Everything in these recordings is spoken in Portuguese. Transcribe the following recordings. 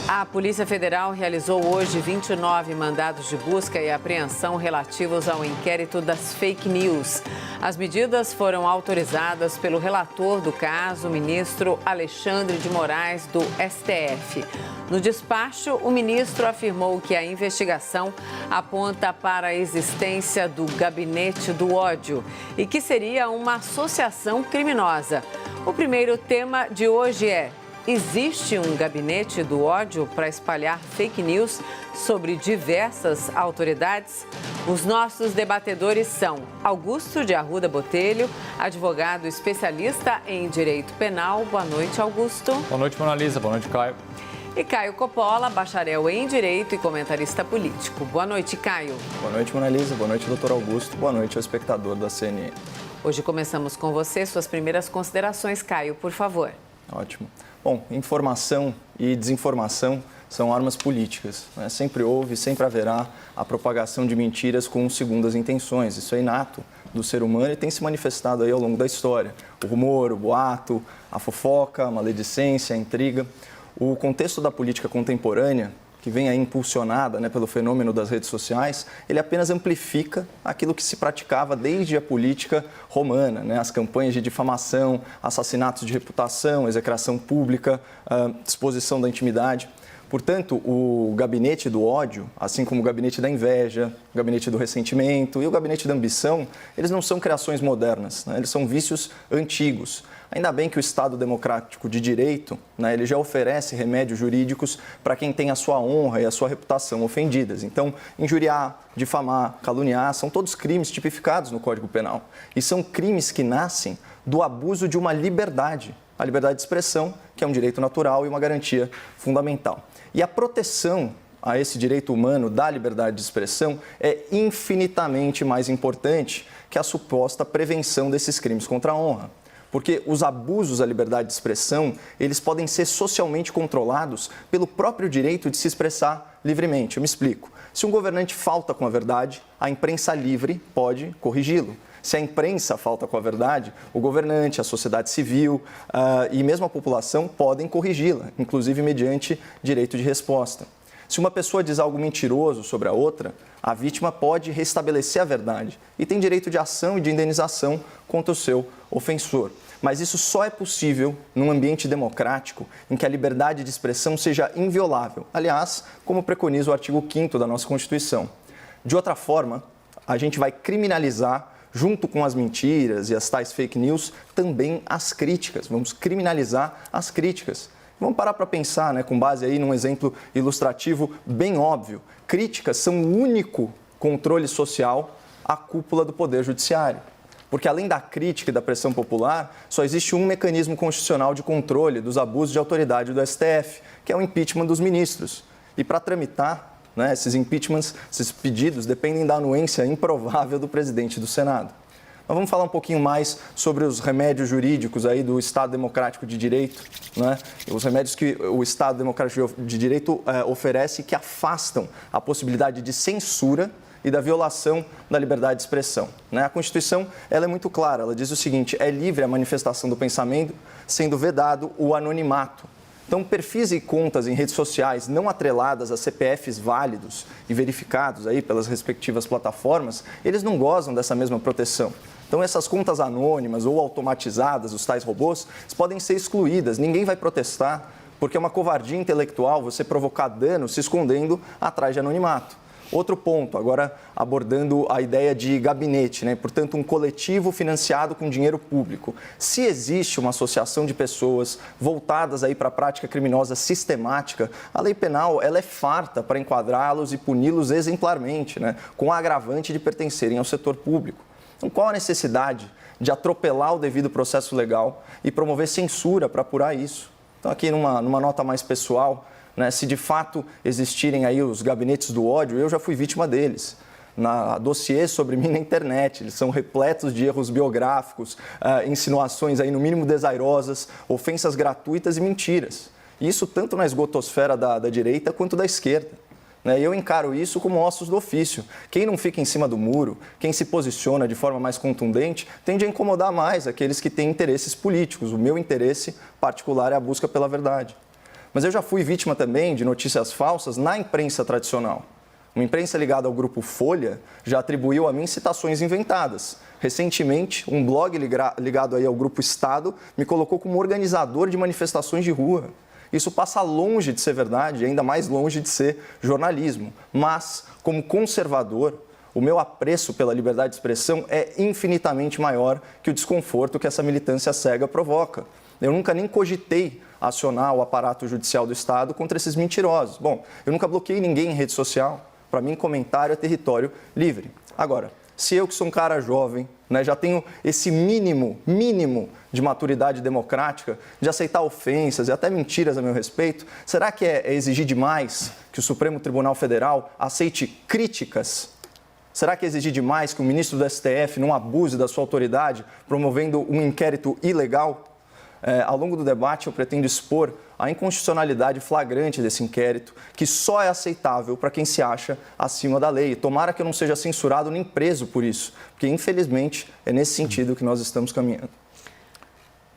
A Polícia Federal realizou hoje 29 mandados de busca e apreensão relativos ao inquérito das fake news. As medidas foram autorizadas pelo relator do caso, o ministro Alexandre de Moraes, do STF. No despacho, o ministro afirmou que a investigação aponta para a existência do gabinete do ódio e que seria uma associação criminosa. O primeiro tema de hoje é: existe um gabinete do ódio para espalhar fake news sobre diversas autoridades? Os nossos debatedores são Augusto de Arruda Botelho, advogado especialista em direito penal. Boa noite, Augusto. Boa noite, Mona Lisa. Boa noite, Caio. E Caio Coppola, bacharel em direito e comentarista político. Boa noite, Caio. Boa noite, Mona Lisa. Boa noite, doutor Augusto. Boa noite ao espectador da CNN. Hoje começamos com você. Suas primeiras considerações, Caio, por favor. Ótimo. Bom, informação e desinformação são armas políticas, né? Sempre houve, sempre haverá a propagação de mentiras com segundas intenções. Isso é inato do ser humano e tem se manifestado aí ao longo da história. O rumor, o boato, a fofoca, a maledicência, a intriga. O contexto da política contemporânea, que vem aí impulsionada, né, pelo fenômeno das redes sociais, ele apenas amplifica aquilo que se praticava desde a política romana, né, as campanhas de difamação, assassinatos de reputação, execração pública, exposição da intimidade. Portanto, o gabinete do ódio, assim como o gabinete da inveja, o gabinete do ressentimento e o gabinete da ambição, eles não são criações modernas, né, eles são vícios antigos. Ainda bem que o Estado democrático de direito, né, ele já oferece remédios jurídicos para quem tem a sua honra e a sua reputação ofendidas. Então, injuriar, difamar, caluniar, são todos crimes tipificados no Código Penal. E são crimes que nascem do abuso de uma liberdade, a liberdade de expressão, que é um direito natural e uma garantia fundamental. E a proteção a esse direito humano da liberdade de expressão é infinitamente mais importante que a suposta prevenção desses crimes contra a honra. Porque os abusos à liberdade de expressão, eles podem ser socialmente controlados pelo próprio direito de se expressar livremente. Eu me explico. Se um governante falta com a verdade, a imprensa livre pode corrigi-lo. Se a imprensa falta com a verdade, o governante, a sociedade civil e mesmo a população podem corrigi-la, inclusive mediante direito de resposta. Se uma pessoa diz algo mentiroso sobre a outra, a vítima pode restabelecer a verdade e tem direito de ação e de indenização contra o seu ofensor. Mas isso só é possível num ambiente democrático em que a liberdade de expressão seja inviolável. Aliás, como preconiza o artigo 5º da nossa Constituição. De outra forma, a gente vai criminalizar, junto com as mentiras e as tais fake news, também as críticas. Vamos criminalizar as críticas. Vamos parar para pensar, né, com base aí num exemplo ilustrativo bem óbvio. Críticas são o único controle social à cúpula do Poder Judiciário. Porque além da crítica e da pressão popular, só existe um mecanismo constitucional de controle dos abusos de autoridade do STF, que é o impeachment dos ministros. E para tramitar, né, esses impeachments, esses pedidos, dependem da anuência improvável do presidente do Senado. Mas vamos falar um pouquinho mais sobre os remédios jurídicos aí do Estado Democrático de Direito, né? Os remédios que o Estado Democrático de Direito oferece que afastam a possibilidade de censura e da violação da liberdade de expressão, né? A Constituição ela é muito clara, ela diz o seguinte: é livre a manifestação do pensamento, sendo vedado o anonimato. Então, perfis e contas em redes sociais não atreladas a CPFs válidos e verificados aí pelas respectivas plataformas, eles não gozam dessa mesma proteção. Então, essas contas anônimas ou automatizadas, os tais robôs, podem ser excluídas. Ninguém vai protestar, porque é uma covardia intelectual você provocar dano se escondendo atrás de anonimato. Outro ponto, agora abordando a ideia de gabinete, né? Portanto, um coletivo financiado com dinheiro público. Se existe uma associação de pessoas voltadas aí para a prática criminosa sistemática, a lei penal ela é farta para enquadrá-los e puni-los exemplarmente, né? Com a agravante de pertencerem ao setor público. Então, qual a necessidade de atropelar o devido processo legal e promover censura para apurar isso? Então, aqui numa nota mais pessoal, né, se de fato existirem aí os gabinetes do ódio, eu já fui vítima deles. Na dossiês sobre mim na internet, eles são repletos de erros biográficos, insinuações aí no mínimo desairosas, ofensas gratuitas e mentiras. Isso tanto na esgotosfera da direita quanto da esquerda. E eu encaro isso como ossos do ofício. Quem não fica em cima do muro, quem se posiciona de forma mais contundente, tende a incomodar mais aqueles que têm interesses políticos. O meu interesse particular é a busca pela verdade. Mas eu já fui vítima também de notícias falsas na imprensa tradicional. Uma imprensa ligada ao grupo Folha já atribuiu a mim citações inventadas. Recentemente, um blog ligado aí ao grupo Estado me colocou como organizador de manifestações de rua. Isso passa longe de ser verdade, ainda mais longe de ser jornalismo. Mas, como conservador, o meu apreço pela liberdade de expressão é infinitamente maior que o desconforto que essa militância cega provoca. Eu nunca nem cogitei acionar o aparato judicial do Estado contra esses mentirosos. Bom, eu nunca bloqueei ninguém em rede social. Para mim, comentário é território livre. Agora, se eu que sou um cara jovem, já tenho esse mínimo de maturidade democrática, de aceitar ofensas e até mentiras a meu respeito, será que é exigir demais que o Supremo Tribunal Federal aceite críticas? Será que é exigir demais que o ministro do STF não abuse da sua autoridade promovendo um inquérito ilegal? Ao longo do debate, eu pretendo expor a inconstitucionalidade flagrante desse inquérito, que só é aceitável para quem se acha acima da lei. Tomara que eu não seja censurado nem preso por isso, porque, infelizmente, é nesse sentido que nós estamos caminhando.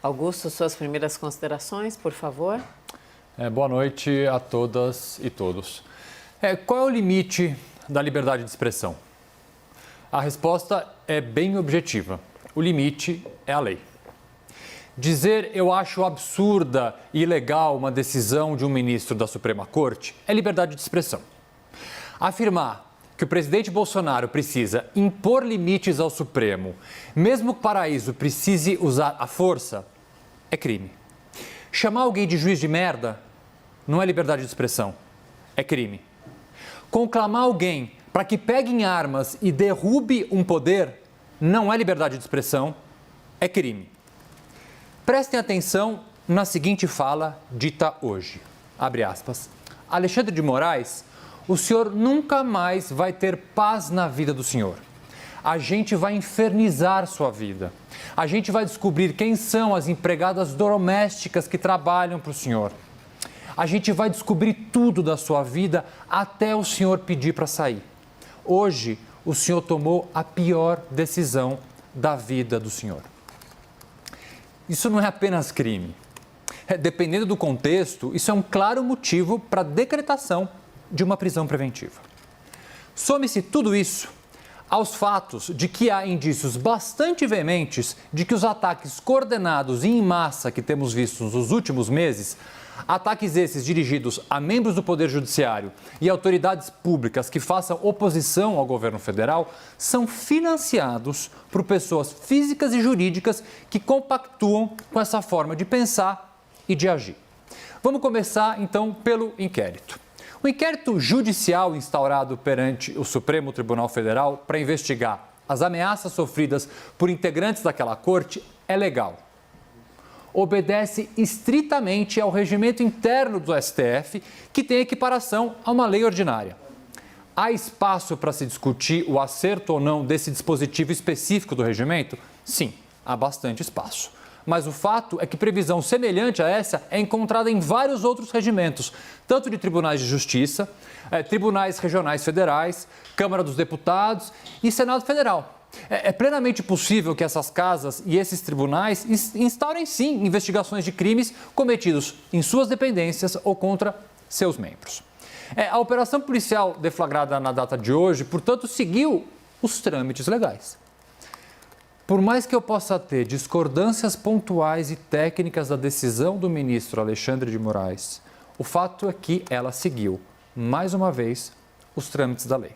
Augusto, suas primeiras considerações, por favor. Boa noite a todas e todos. Qual é o limite da liberdade de expressão? A resposta é bem objetiva. O limite é a lei. Dizer eu acho absurda e ilegal uma decisão de um ministro da Suprema Corte é liberdade de expressão. Afirmar que o presidente Bolsonaro precisa impor limites ao Supremo, mesmo que para isso precise usar a força, é crime. Chamar alguém de juiz de merda não é liberdade de expressão, é crime. Conclamar alguém para que pegue em armas e derrube um poder não é liberdade de expressão, é crime. Prestem atenção na seguinte fala dita hoje, abre aspas, Alexandre de Moraes, o senhor nunca mais vai ter paz na vida do senhor. A gente vai infernizar sua vida. A gente vai descobrir quem são as empregadas domésticas que trabalham para o senhor. A gente vai descobrir tudo da sua vida até o senhor pedir para sair. Hoje, o senhor tomou a pior decisão da vida do senhor. Isso não é apenas crime. Dependendo do contexto, isso é um claro motivo para a decretação de uma prisão preventiva. Some-se tudo isso aos fatos de que há indícios bastante veementes de que os ataques coordenados e em massa que temos visto nos últimos meses, ataques esses dirigidos a membros do Poder Judiciário e autoridades públicas que façam oposição ao governo federal, são financiados por pessoas físicas e jurídicas que compactuam com essa forma de pensar e de agir. Vamos começar, então, pelo inquérito. O inquérito judicial instaurado perante o Supremo Tribunal Federal para investigar as ameaças sofridas por integrantes daquela corte é legal. Obedece estritamente ao regimento interno do STF, que tem equiparação a uma lei ordinária. Há espaço para se discutir o acerto ou não desse dispositivo específico do regimento? Sim, há bastante espaço. Mas o fato é que previsão semelhante a essa é encontrada em vários outros regimentos, tanto de tribunais de justiça, tribunais regionais federais, Câmara dos Deputados e Senado Federal. É plenamente possível que essas casas e esses tribunais instaurem, sim, investigações de crimes cometidos em suas dependências ou contra seus membros. A operação policial deflagrada na data de hoje, portanto, seguiu os trâmites legais. Por mais que eu possa ter discordâncias pontuais e técnicas da decisão do ministro Alexandre de Moraes, o fato é que ela seguiu, mais uma vez, os trâmites da lei.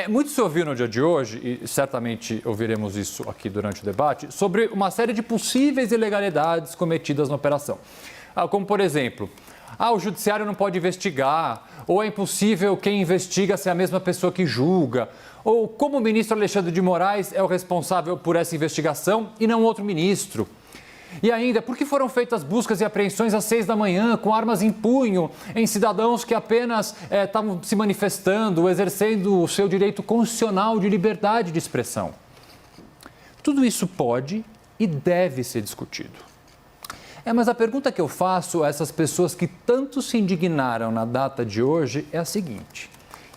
Muito se ouviu no dia de hoje, e certamente ouviremos isso aqui durante o debate, sobre uma série de possíveis ilegalidades cometidas na operação. Como, por exemplo, o judiciário não pode investigar, ou é impossível quem investiga ser a mesma pessoa que julga, ou como o ministro Alexandre de Moraes é o responsável por essa investigação e não outro ministro. E ainda, por que foram feitas buscas e apreensões às 6 da manhã, com armas em punho, em cidadãos que apenas estavam se manifestando, exercendo o seu direito constitucional de liberdade de expressão? Tudo isso pode e deve ser discutido. Mas a pergunta que eu faço a essas pessoas que tanto se indignaram na data de hoje é a seguinte: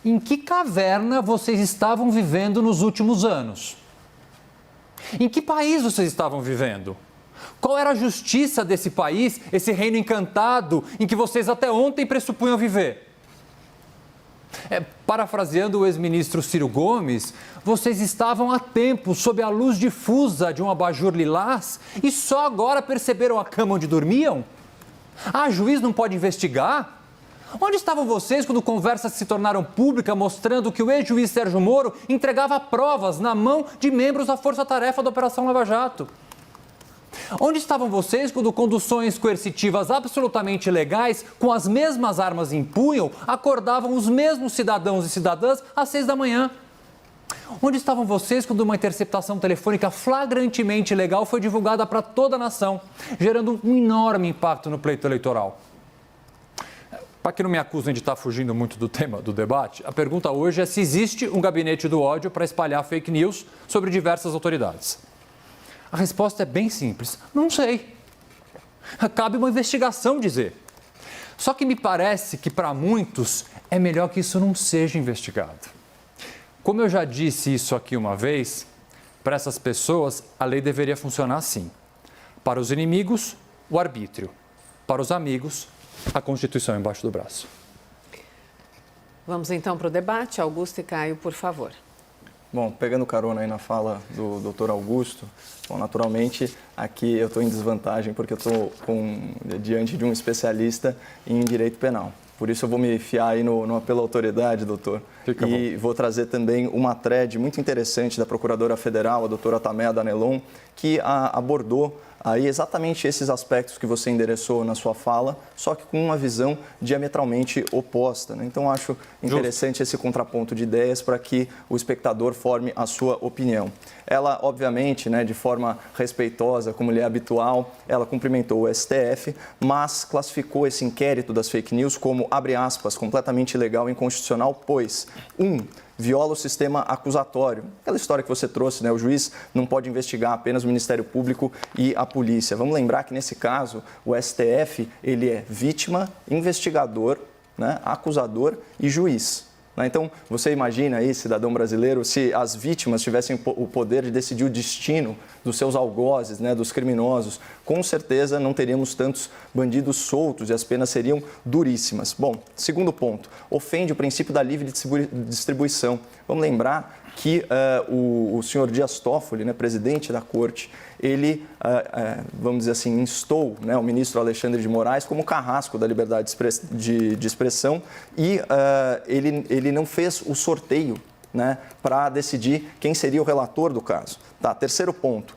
em que caverna vocês estavam vivendo nos últimos anos? Em que país vocês estavam vivendo? Qual era a justiça desse país, esse reino encantado em que vocês até ontem pressupunham viver? Parafraseando o ex-ministro Ciro Gomes, vocês estavam há tempo sob a luz difusa de um abajur lilás e só agora perceberam a cama onde dormiam? Juiz não pode investigar? Onde estavam vocês quando conversas se tornaram públicas mostrando que o ex-juiz Sérgio Moro entregava provas na mão de membros da força-tarefa da Operação Lava Jato? Onde estavam vocês quando conduções coercitivas absolutamente legais, com as mesmas armas em punho, acordavam os mesmos cidadãos e cidadãs às 6 da manhã? Onde estavam vocês quando uma interceptação telefônica flagrantemente ilegal foi divulgada para toda a nação, gerando um enorme impacto no pleito eleitoral? Para que não me acusem de estar fugindo muito do tema do debate, a pergunta hoje é se existe um gabinete do ódio para espalhar fake news sobre diversas autoridades. A resposta é bem simples. Não sei. Cabe uma investigação dizer. Só que me parece que para muitos é melhor que isso não seja investigado. Como eu já disse isso aqui uma vez, para essas pessoas a lei deveria funcionar assim. Para os inimigos, o arbítrio. Para os amigos, a Constituição embaixo do braço. Vamos então para o debate. Augusto e Caio, por favor. Bom, pegando carona aí na fala do Dr. Augusto, bom, naturalmente aqui eu estou em desvantagem porque eu estou diante de um especialista em direito penal. Por isso eu vou me fiar aí no apelo à autoridade, doutor. Fica bom. Vou trazer também uma thread muito interessante da Procuradora Federal, a doutora Tameia Danelon, que abordou aí exatamente esses aspectos que você endereçou na sua fala, só que com uma visão diametralmente oposta, né? Então, acho interessante esse contraponto de ideias para que o espectador forme a sua opinião. Ela, obviamente, né, de forma respeitosa, como lhe é habitual, ela cumprimentou o STF, mas classificou esse inquérito das fake news como, abre aspas, completamente ilegal e inconstitucional, pois, viola o sistema acusatório. Aquela história que você trouxe, né? O juiz não pode investigar apenas o Ministério Público e a polícia. Vamos lembrar que, nesse caso, o STF ele é vítima, investigador, né? Acusador e juiz. Então, você imagina aí, cidadão brasileiro, se as vítimas tivessem o poder de decidir o destino dos seus algozes, né, dos criminosos, com certeza não teríamos tantos bandidos soltos e as penas seriam duríssimas. Bom, segundo ponto, ofende o princípio da livre distribuição. Vamos lembrar que o senhor Dias Toffoli, né, presidente da Corte, ele, vamos dizer assim, instou, né, o ministro Alexandre de Moraes como carrasco da liberdade de expressão e ele não fez o sorteio, né, para decidir quem seria o relator do caso. Tá, terceiro ponto,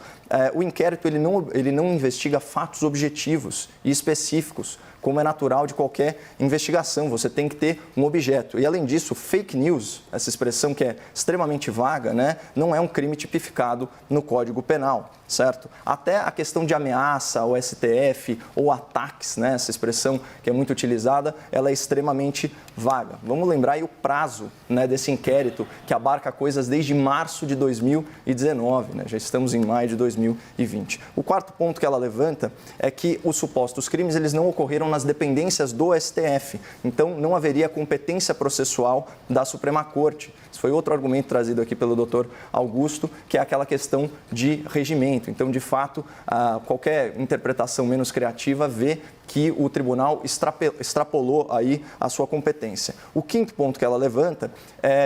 o inquérito ele não investiga fatos objetivos e específicos, como é natural de qualquer investigação, você tem que ter um objeto. E, além disso, fake news, essa expressão que é extremamente vaga, né, não é um crime tipificado no Código Penal, certo? Até a questão de ameaça ao STF ou ataques, né, essa expressão que é muito utilizada, ela é extremamente vaga. Vamos lembrar aí o prazo, né, desse inquérito, que abarca coisas desde março de 2019, né, já estamos em maio de 2020. O quarto ponto que ela levanta é que os supostos crimes eles não ocorreram nas dependências do STF, então não haveria competência processual da Suprema Corte. Esse foi outro argumento trazido aqui pelo doutor Augusto, que é aquela questão de regimento. Então, de fato, qualquer interpretação menos criativa vê que o tribunal extrapolou aí a sua competência. O quinto ponto que ela levanta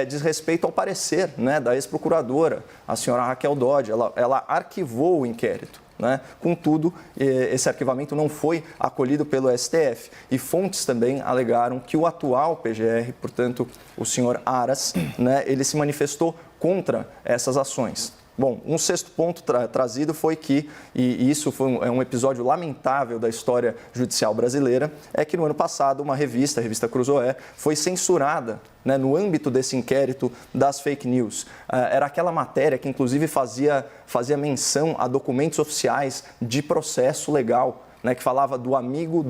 diz respeito ao parecer, né, da ex-procuradora, a senhora Raquel Dodge. Ela arquivou o inquérito. Né? Contudo, esse arquivamento não foi acolhido pelo STF e fontes também alegaram que o atual PGR, portanto, o senhor Aras, né, ele se manifestou contra essas ações. Bom, um sexto ponto trazido foi que, e isso foi um episódio lamentável da história judicial brasileira, é que no ano passado uma revista, a revista Cruzoé, foi censurada, né, no âmbito desse inquérito das fake news. Era aquela matéria que inclusive fazia menção a documentos oficiais de processo legal, né, que falava do amigo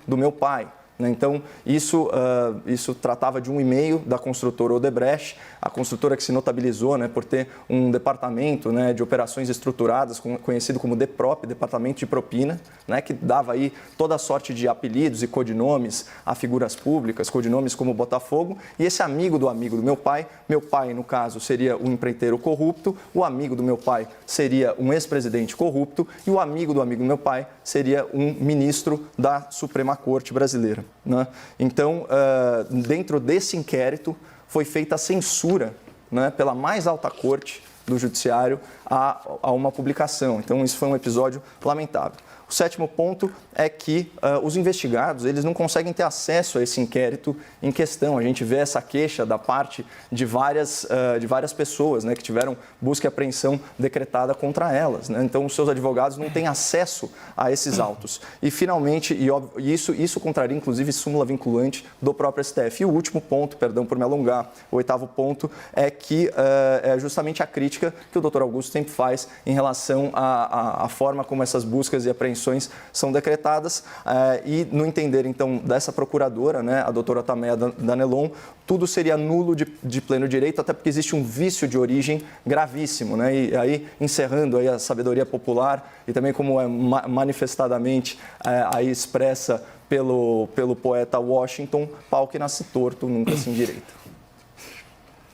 do meu pai. Então, isso tratava de um e-mail da construtora Odebrecht, a construtora que se notabilizou, né, por ter um departamento, né, de operações estruturadas, conhecido como DEPROP, Departamento de Propina, né, que dava aí toda a sorte de apelidos e codinomes a figuras públicas, codinomes como Botafogo, e esse amigo do meu pai, no caso, seria um empreiteiro corrupto, o amigo do meu pai seria um ex-presidente corrupto e o amigo do meu pai seria um ministro da Suprema Corte brasileira. Né? Então, dentro desse inquérito, foi feita a censura, né, pela mais alta corte do judiciário a uma publicação. Então, isso foi um episódio lamentável. O sétimo ponto é que os investigados eles não conseguem ter acesso a esse inquérito em questão. A gente vê essa queixa da parte de várias pessoas, né, que tiveram busca e apreensão decretada contra elas. Né? Então, os seus advogados não têm acesso a esses autos. E, finalmente, isso contraria, inclusive, súmula vinculante do próprio STF. E o último ponto, perdão por me alongar, o oitavo ponto, é que é justamente a crítica que o doutor Augusto sempre faz em relação à forma como essas buscas e apreensões são decretadas e no entender, então, dessa procuradora, né, a doutora Tameia Danelon, tudo seria nulo de pleno direito, até porque existe um vício de origem gravíssimo, né? E aí, encerrando aí a sabedoria popular e também como é manifestadamente aí expressa pelo poeta Washington, pau que nasce torto, nunca se endireita.